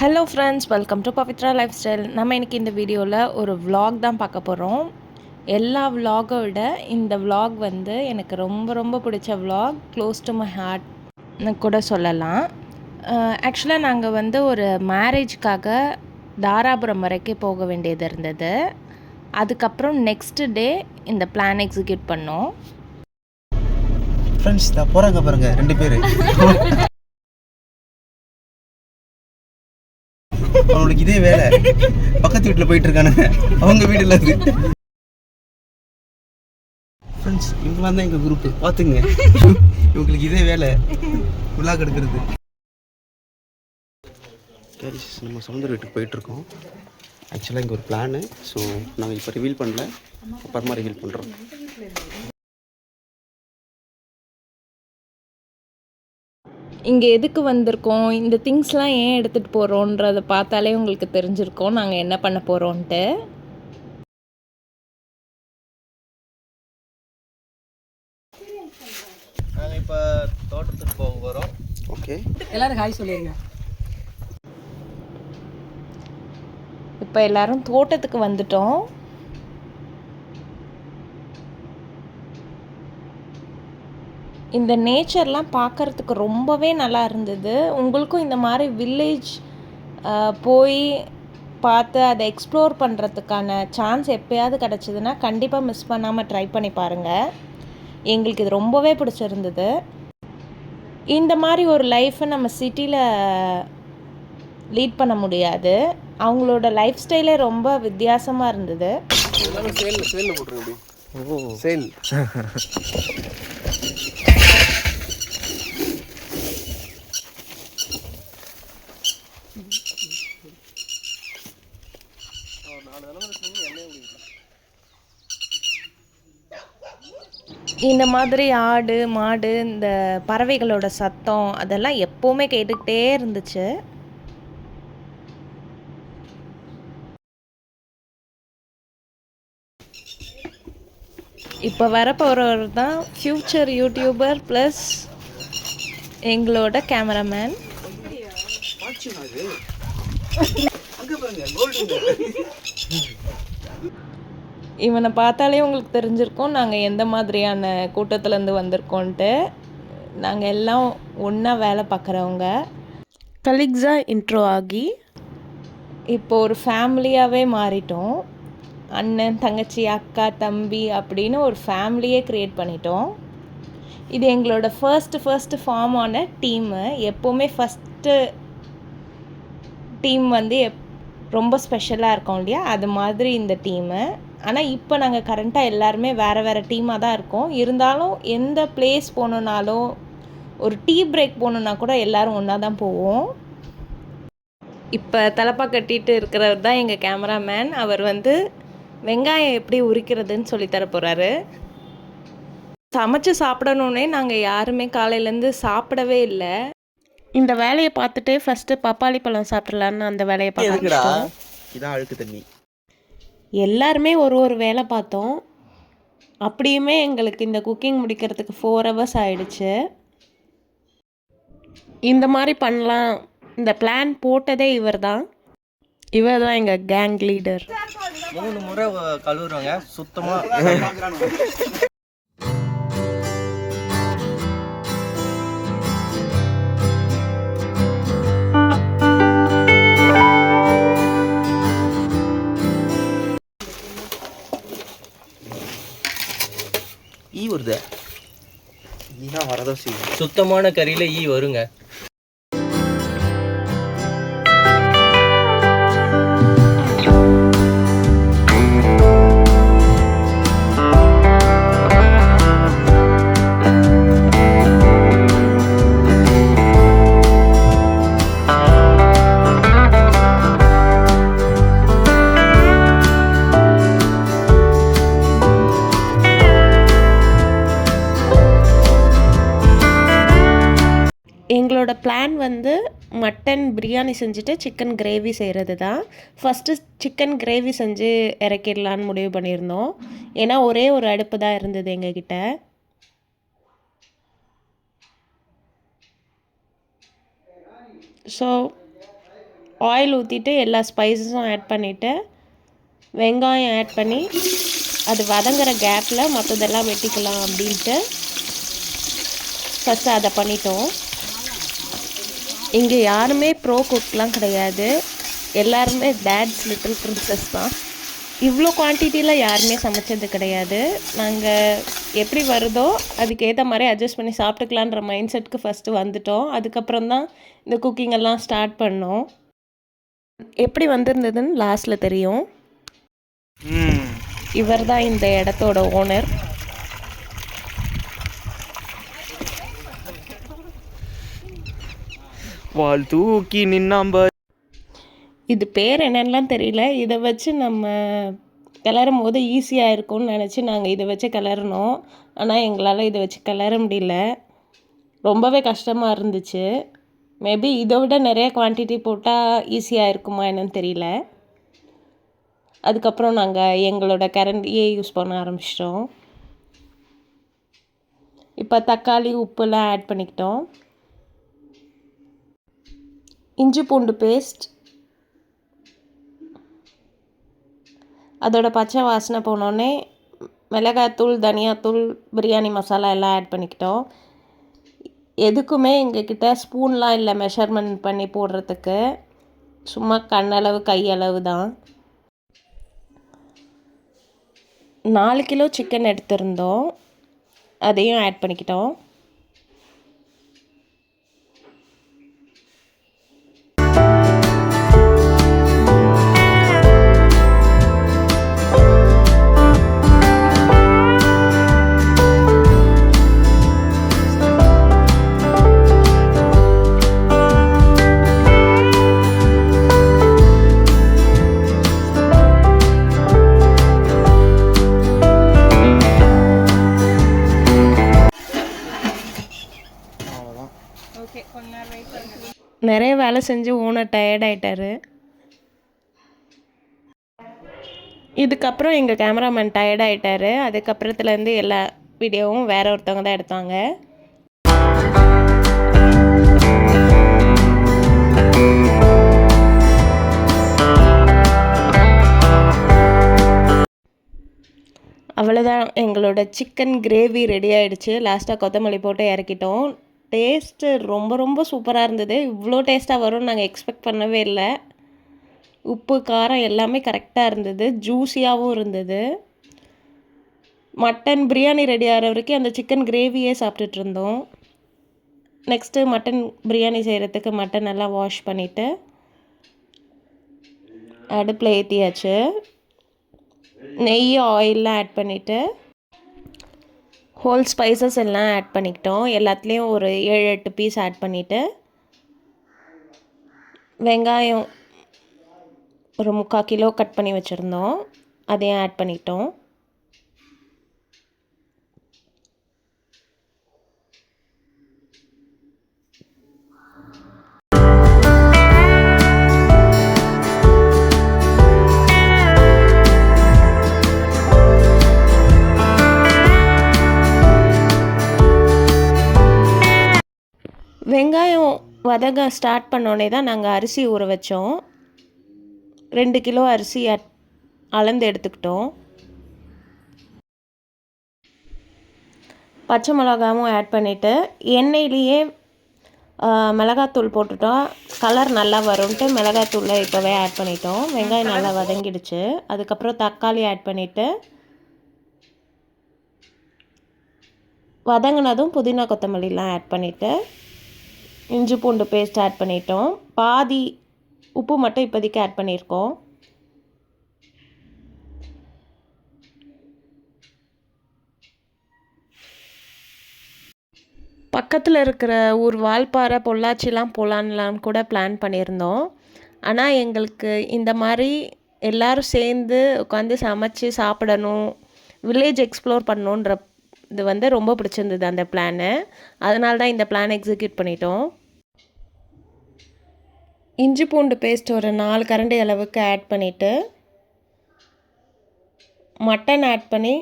Hello friends, welcome to Pavithra life style. நம்ம இன்றைக்கி இந்த வீடியோவில் ஒரு vlog தான் பார்க்க போகிறோம். எல்லா vlog-ஐ விட இந்த vlog வந்து எனக்கு ரொம்ப ரொம்ப பிடிச்ச vlog, க்ளோஸ் டு மை ஹார்ட்னு கூட சொல்லலாம். ஆக்சுவலாக நாங்கள் வந்து ஒரு மேரேஜ்க்காக தாராபுரம் வரைக்கும் போக வேண்டியது இருந்தது. அதுக்கப்புறம் நெக்ஸ்ட் டே இந்த பிளான் எக்ஸிக்யூட் பண்ணோம். ஃப்ரெண்ட்ஸ் தான் போகிறாங்க பாருங்க 2 பேர். அவனுக்கு இதே வேலை. பக்கத்து வீட்டில் போயிட்டு இருக்கானுங்க. அவங்க வீட்டில் அது. ஃப்ரெண்ட்ஸ் இவங்களாம் தான் எங்கள் குரூப்பு பார்த்துங்க. இவங்களுக்கு இதே வேலை விழா கெடுக்கிறது. நம்ம சமுதிர வீட்டுக்கு போயிட்டுருக்கோம். ஆக்சுவலாக இங்கே ஒரு பிளானு. ஸோ நாங்கள் இப்போ ரிவீல் பண்ணல, அப்புறமா ரிவீல் பண்ணுறோம். இங்கே எதுக்கு வந்திருக்கோம், இந்த திங்ஸ்லாம் ஏன் எடுத்துகிட்டு போகிறோன்றதை பார்த்தாலே உங்களுக்கு தெரிஞ்சிருக்கோம் நாங்கள் என்ன பண்ண போகிறோன்ட்டு. நாங்கள் இப்போ தோட்டத்துக்கு போக போகிறோம். ஓகே, எல்லாரும் ஹாய் சொல்லிடுங்க. இப்போ எல்லாரும் தோட்டத்துக்கு வந்துட்டோம். இந்த நேச்சர்லாம் பார்க்குறதுக்கு ரொம்பவே நல்லா இருந்தது. உங்களுக்கும் இந்த மாதிரி வில்லேஜ் போய் பார்த்து அதை எக்ஸ்ப்ளோர் பண்ணுறதுக்கான சான்ஸ் எப்போயாவது கிடச்சிதுன்னா கண்டிப்பாக மிஸ் பண்ணாமல் ட்ரை பண்ணி பாருங்கள். எங்களுக்கு இது ரொம்பவே பிடிச்சிருந்தது. இந்த மாதிரி ஒரு லைஃப்பை நம்ம சிட்டியில் லீட் பண்ண முடியாது. அவங்களோட லைஃப் ஸ்டைலே ரொம்ப வித்தியாசமாக இருந்தது. இந்த மாதிரி ஆடு மாடு இந்த பறவைகளோட சத்தம் அதெல்லாம் எப்போவுமே கேட்டுக்கிட்டே இருந்துச்சு. இப்போ வரப்போகிறவர் தான் ஃப்யூச்சர் யூடியூபர் ப்ளஸ் எங்களோட கேமராமேன். இவனை பார்த்தாலே உங்களுக்கு தெரிஞ்சிருக்கோம் நாங்கள் எந்த மாதிரியான கூட்டத்துலேருந்து வந்திருக்கோன்ட்டு. நாங்கள் எல்லாம் ஒன்றா வேலை பார்க்குறவங்க. கலீக்ஸாக இன்ட்ரோ ஆகி இப்போ ஒரு ஃபேமிலியாகவே மாறிட்டோம். அண்ணன் தங்கச்சி அக்கா தம்பி அப்படின்னு ஒரு ஃபேமிலியே க்ரியேட் பண்ணிட்டோம். இது எங்களோட ஃபர்ஸ்ட்டு ஃபார்ம் ஆன டீமு. எப்போவுமே ஃபஸ்ட்டு டீம் வந்து ரொம்ப ஸ்பெஷலாக இருக்கும் இல்லையா, அது மாதிரி இந்த டீமு. ஆனால் இப்போ நாங்கள் கரண்ட்டாக எல்லாருமே வேறு டீமாக தான் இருக்கோம். இருந்தாலும் எந்த பிளேஸ் போகணுன்னாலும் ஒரு டீ பிரேக் போகணுன்னா கூட எல்லோரும் ஒன்றா தான் போவோம். இப்போ தலப்பா கட்டிட்டு இருக்கிறவர் தான் எங்கள் கேமராமேன். அவர் வந்து வெங்காயம் எப்படி உரிக்கிறதுன்னு சொல்லித்தர போகிறாரு. சமைச்சு சாப்பிடணுன்னே நாங்கள் யாருமே காலையிலேருந்து சாப்பிடவே இல்லை. இந்த வேலையை பார்த்துட்டு ஃபஸ்ட்டு பப்பாளி பழம் சாப்பிட்றலான்னு அந்த வேலையை பார்த்துட்டோம். இதான் அழுக்கு தண்ணி. எல்லாருமே ஒரு வேலை பார்த்தோம். அப்படியுமே எங்களுக்கு இந்த குக்கிங் முடிக்கிறதுக்கு 4 hours ஆயிடுச்சு. இந்த மாதிரி பண்ணலாம், இந்த பிளான் போட்டதே இவர் தான் எங்கள் கேங் லீடர். 3 முறை கழுவுறாங்க சுத்தமாக. ஈ வருது. ஈதான் வரதான் செய்யும். சுத்தமான கறியில் ஈ வருங்க. எங்களோட பிளான் வந்து மட்டன் பிரியாணி செஞ்சுட்டு சிக்கன் கிரேவி செய்கிறது தான். ஃபஸ்ட்டு சிக்கன் கிரேவி செஞ்சு இறக்கிடலான்னு முடிவு பண்ணியிருந்தோம். ஏன்னா ஒரே ஒரு அடுப்பு தான் இருந்தது எங்ககிட்ட. ஸோ ஆயில் ஊற்றிட்டு எல்லா ஸ்பைசஸும் ஆட் பண்ணிவிட்டு வெங்காயம் ஆட் பண்ணி அது வதங்குற கேப்பில் மற்றதெல்லாம் வெட்டிக்கலாம் அப்படின்ட்டு ஃபஸ்ட்டு அதை பண்ணிட்டோம். இங்கே யாருமே ப்ரோ குக்லாம் கிடையாது, எல்லாருமே டேட்ஸ் லிட்டில் பிரின்சஸ் தான். இவ்வளோ குவான்டிட்டியில் யாருமே சமைச்சது கிடையாது. நாங்கள் எப்படி வருதோ அதுக்கேற்ற மாதிரி அட்ஜஸ்ட் பண்ணி சாப்பிட்டுக்கலான்ற மைண்ட் செட்டுக்கு ஃபஸ்ட்டு வந்துட்டோம். அதுக்கப்புறம் தான் இந்த குக்கிங் எல்லாம் ஸ்டார்ட் பண்ணோம். எப்படி வந்திருந்ததுன்னு லாஸ்ட்டில் தெரியும். இவர் தான் இந்த இடத்தோட ஓனர். வால் தூக்கி நின்னாம்ப. இது பேர் என்னன்னெலாம் தெரியல. இதை வச்சு நம்ம கிளறும் போது ஈஸியாக இருக்கும்னு நினச்சி நாங்கள் இதை வச்சு கிளறினோம். ஆனால் எங்களால் இதை வச்சு கிளற முடியல, ரொம்பவே கஷ்டமாக இருந்துச்சு. மேபி இதை விட நிறைய குவான்டிட்டி போட்டால் ஈஸியாக இருக்குமா என்னன்னு தெரியல. அதுக்கப்புறம் நாங்கள் எங்களோட கரண்டியே யூஸ் பண்ண ஆரம்பிச்சிட்டோம். இப்போ தக்காளி உப்புலாம் ஆட் பண்ணிக்கிட்டோம். இஞ்சி பூண்டு பேஸ்ட், அதோட பச்சை வாசனை போனோடனே மிளகாத்தூள், தனியாத்தூள், பிரியாணி மசாலா எல்லாம் ஆட் பண்ணிக்கிட்டோம். எதுக்குமே எங்ககிட்ட ஸ்பூன்லாம் இல்லை மெஷர்மெண்ட் பண்ணி போடுறதுக்கு, சும்மா கண்ணளவு கையளவு தான். 4 கிலோ சிக்கன் எடுத்திருந்தோம், அதையும் ஆட் பண்ணிக்கிட்டோம். நிறைய வேலை செஞ்சு ஓனர் டயர்ட் ஆகிட்டார். இதுக்கப்புறம் எங்கள் கேமராமேன் டயர்ட் ஆகிட்டார். அதுக்கப்புறத்துலேருந்து எல்லா வீடியோவும் வேற ஒருத்தவங்க தான் எடுத்தாங்க. அவ்வளோதான், எங்களோட சிக்கன் கிரேவி ரெடி ஆகிடுச்சு. லாஸ்ட்டாக கொத்தமல்லி போட்டு இறக்கிட்டோம். டேஸ்ட்டு ரொம்ப ரொம்ப சூப்பராக இருந்தது. இவ்வளோ டேஸ்ட்டாக வரும்னு நாங்கள் எக்ஸ்பெக்ட் பண்ணவே இல்லை. உப்பு காரம் எல்லாமே கரெக்டாக இருந்தது, ஜூஸியாகவும் இருந்தது. மட்டன் பிரியாணி ரெடி ஆகிற வரைக்கும் அந்த சிக்கன் கிரேவியே சாப்பிட்டுட்டு இருந்தோம். நெக்ஸ்ட்டு மட்டன் பிரியாணி செய்கிறதுக்கு மட்டன் நல்லா வாஷ் பண்ணிவிட்டு அடுப்பில் ஏற்றியாச்சு. நெய் ஆயிலெலாம் ஆட் பண்ணிவிட்டு ஹோல் ஸ்பைசஸ் எல்லாம் ஆட் பண்ணிக்கிட்டோம். எல்லாத்துலேயும் ஒரு 7-8 பீஸ் ஆட் பண்ணிவிட்டு வெங்காயம் ஒரு 3/4 கிலோ கட் பண்ணி வச்சுருந்தோம், அதையும் ஆட் பண்ணிட்டோம். வெங்காயம் வதங்க ஸ்டார்ட் பண்ணோடனே தான் நாங்கள் அரிசி ஊற வச்சோம். 2 கிலோ அரிசி அளந்து எடுத்துக்கிட்டோம். பச்சை மிளகாவும் ஆட் பண்ணிவிட்டு எண்ணெயிலேயே மிளகாத்தூள் போட்டுட்டோம். கலர் நல்லா வரும்ன்ட்டு மிளகாத்தூளை இப்போவே ஆட் பண்ணிட்டோம். வெங்காயம் நல்லா வதங்கிடுச்சு. அதுக்கப்புறம் தக்காளி ஆட் பண்ணிவிட்டு வதங்கினதும் புதினா கொத்தமல்லிலாம் ஆட் பண்ணிவிட்டு இஞ்சி பூண்டு பேஸ்ட் ஆட் பண்ணிட்டோம். பாதி உப்பு மட்டும் இப்போதைக்கு ஆட் பண்ணியிருக்கோம். பக்கத்தில் இருக்கிற ஊர் வால்பாறை, பொள்ளாச்சிலாம் போகலான்லாம் கூட பிளான் பண்ணியிருந்தோம். ஆனால் எங்களுக்கு இந்த மாதிரி எல்லோரும் சேர்ந்து உட்காந்து சமைச்சு சாப்பிடணும், வில்லேஜ் எக்ஸ்ப்ளோர் பண்ணணுன்ற இது ரொம்ப பிடிச்சிருந்தது அந்த பிளானு. அதனால தான் இந்த பிளான் எக்ஸிக்யூட் பண்ணிட்டோம். இஞ்சி பூண்டு பேஸ்ட் ஒரு 4 கரண்டி அளவுக்கு ஆட் பண்ணிவிட்டு மட்டன் ஆட் பண்ணி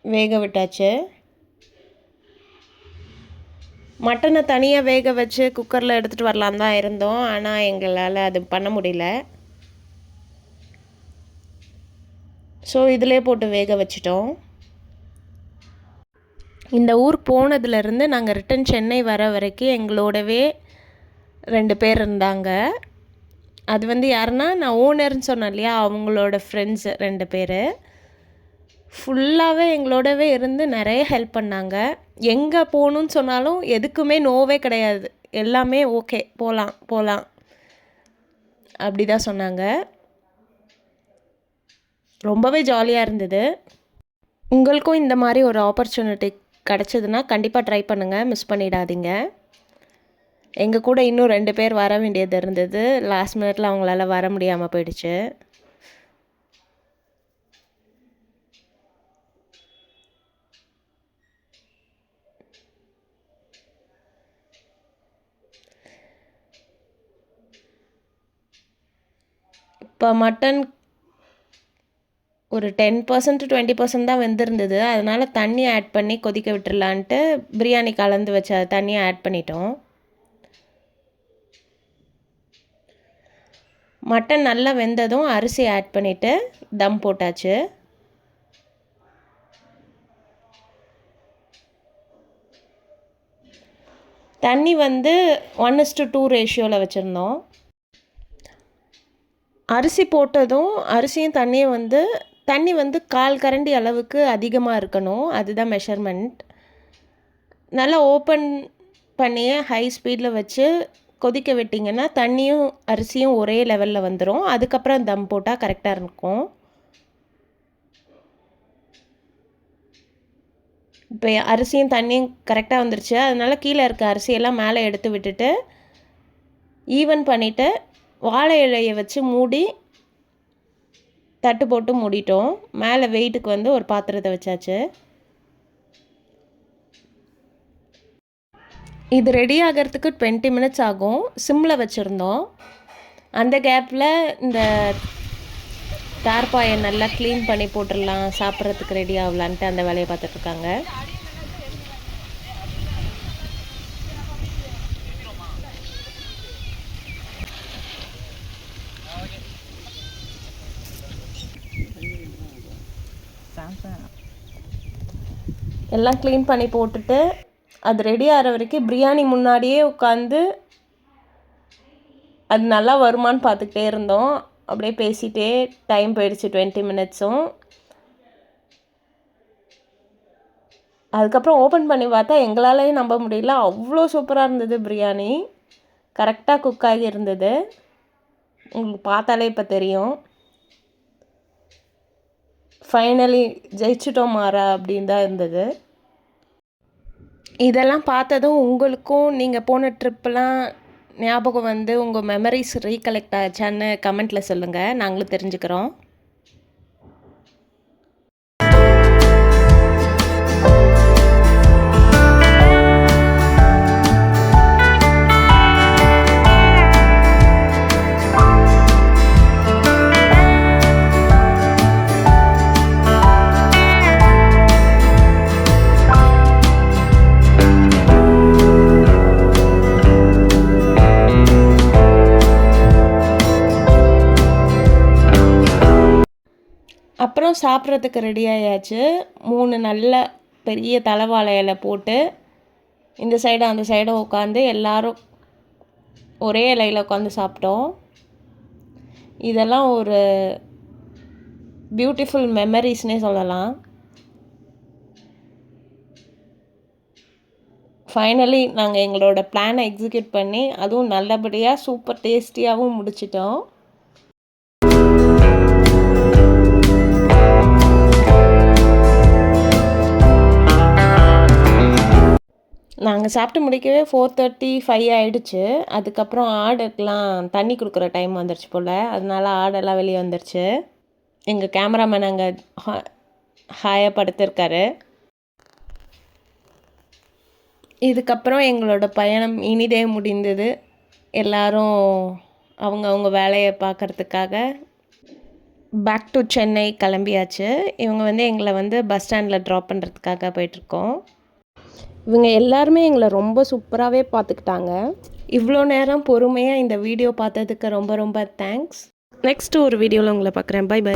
வேக விட்டாச்சு. மட்டனை தனியாக வேக வச்சு குக்கரில் எடுத்துகிட்டு வரலான் தான் இருந்தோம். ஆனால் எங்களால் அது பண்ண முடியல. ஸோ இதிலே போட்டு வேக வச்சிட்டோம். இந்த ஊர் போனதுலேருந்து நாங்கள் ரிட்டன் சென்னை வர வரைக்கும் எங்களோடவே 2 பேர் இருந்தாங்க. அது வந்து யாருன்னா, நான் ஓனர்னு சொன்னேன் இல்லையா, அவங்களோட ஃப்ரெண்ட்ஸு 2 பேர். ஃபுல்லாகவே எங்களோடவே இருந்து நிறைய ஹெல்ப் பண்ணாங்க. எங்கே போகணுன்னு சொன்னாலும் எதுக்குமே நோவே கிடையாது. எல்லாமே ஓகே, போகலாம் போகலாம் அப்படி தான் சொன்னாங்க. ரொம்பவே ஜாலியாக இருந்தது. உங்களுக்கும் இந்த மாதிரி ஒரு ஆப்பர்ச்சுனிட்டி கிடச்சிதுன்னா கண்டிப்பாக ட்ரை பண்ணுங்கள், மிஸ் பண்ணிடாதீங்க. எங்கள் கூட இன்னும் 2 பேர் வர வேண்டியது இருந்தது. லாஸ்ட் மினிட்ல அவங்களால வர முடியாமல் போயிடுச்சு. இப்போ மட்டன் ஒரு 10% to 20% தான் வெந்திருந்தது. அதனால் தண்ணி ஆட் பண்ணி கொதிக்க விட்டுறலான்ட்டு பிரியாணி கலந்து வச்ச தண்ணியை ஆட் பண்ணிட்டோம். மட்டன் நல்லா வெந்ததும் அரிசி ஆட் பண்ணிவிட்டு தம் போட்டாச்சு. தண்ணி வந்து 1:2 ரேஷியோவில் வச்சுருந்தோம். அரிசி போட்டதும் அரிசியும் தண்ணியும் வந்து தண்ணி வந்து 1/4 கரண்டி அளவுக்கு அதிகமாக இருக்கணும். அதுதான் மெஷர்மெண்ட். நல்லா ஓப்பன் பண்ணியே ஹை ஸ்பீடில் வச்சு கொதிக்க விட்டிங்கன்னா தண்ணியும் அரிசியும் ஒரே லெவலில் வந்துடும். அதுக்கப்புறம் தம் போட்டால் கரெக்டாக இருக்கும். இப்போ அரிசியும் தண்ணியும் கரெக்டாக வந்துருச்சு. அதனால் கீழே இருக்க அரிசியெல்லாம் மேலே எடுத்து விட்டுட்டு ஈவன் பண்ணிவிட்டு வாழை இலையை வச்சு மூடி தட்டு போட்டு மூடிட்டோம். மேலே வெயிட்டுக்கு வந்து ஒரு பாத்திரத்தை வச்சாச்சு. இது ரெடி ஆகிறதுக்கு 20 மினிட்ஸ் ஆகும். சிம்மில் வச்சுருந்தோம். அந்த கேப்பில் இந்த தார்பாயை நல்லா க்ளீன் பண்ணி போட்டுடலாம், சாப்பிட்றதுக்கு ரெடி ஆகலான்ட்டு அந்த வேலையை பார்த்துட்ருக்காங்க. எல்லாம் க்ளீன் பண்ணி போட்டுட்டு அது ரெடி ஆகிற வரைக்கும் பிரியாணி முன்னாடியே உட்காந்து அது நல்லா வருமானு பார்த்துக்கிட்டே இருந்தோம். அப்படியே பேசிகிட்டே டைம் போயிடுச்சு 20 மினிட்ஸும். அதுக்கப்புறம் ஓப்பன் பண்ணி பார்த்தா எங்களாலேயே நம்ப முடியல, அவ்வளோ சூப்பராக இருந்தது பிரியாணி. கரெக்டாக குக் ஆகி இருந்தது. உங்களுக்கு பார்த்தாலே இப்போ தெரியும். ஃபைனலி ஜெயிச்சிட்டோம் மாறா அப்படின்னு தான் இருந்தது. இதெல்லாம் பார்த்ததும் உங்களுக்கும் நீங்கள் போன ட்ரிப்பெலாம் ஞாபகம் வந்து உங்கள் மெமரிஸ் ரீகலெக்ட் ஆச்சான்னு கமெண்ட்டில் சொல்லுங்கள், நாங்களும் தெரிஞ்சுக்கிறோம். அப்புறம் சாப்பிட்றதுக்கு ரெடி ஆயாச்சு. 3 நல்ல பெரிய தலைவாழை இலை போட்டு இந்த சைடும் அந்த சைடும் உட்காந்து எல்லோரும் ஒரே இலையில் உட்காந்து சாப்பிட்டோம். இதெல்லாம் ஒரு பியூட்டிஃபுல் மெமரிஸ்னே சொல்லலாம். ஃபைனலி நாங்கள் எங்களோட பிளானை எக்ஸிக்யூட் பண்ணி அதுவும் நல்லபடியாக சூப்பர் டேஸ்டியாகவும் முடிச்சிட்டோம். நாங்கள் சாப்பிட்டு முடிக்கவே 4:35 ஆகிடுச்சு. அதுக்கப்புறம் ஆடுக்கெலாம் தண்ணி கொடுக்குற டைம் வந்துருச்சு போல். அதனால ஆடெல்லாம் வெளியே வந்துருச்சு. எங்கள் கேமராமேன் அங்கே ஹாயாக படுத்திருக்காரு. இதுக்கப்புறம் எங்களோட பயணம் இனிதே முடிந்தது. எல்லோரும் அவங்க வேலையை பார்க்குறதுக்காக பேக் டு சென்னை கிளம்பியாச்சு. இவங்க வந்து எங்களை வந்து பஸ் ஸ்டாண்டில் ட்ராப் பண்ணுறதுக்காக போயிட்டுருக்கோம். இவங்க எல்லாருமே எங்களை ரொம்ப சூப்பராகவே பார்த்துக்கிட்டாங்க. இவ்வளோ நேரம் பொறுமையாக இந்த வீடியோ பார்த்ததுக்கு ரொம்ப ரொம்ப தேங்க்ஸ். நெக்ஸ்ட்டு ஒரு வீடியோவில் உங்களை பார்க்குறேன். Bye by.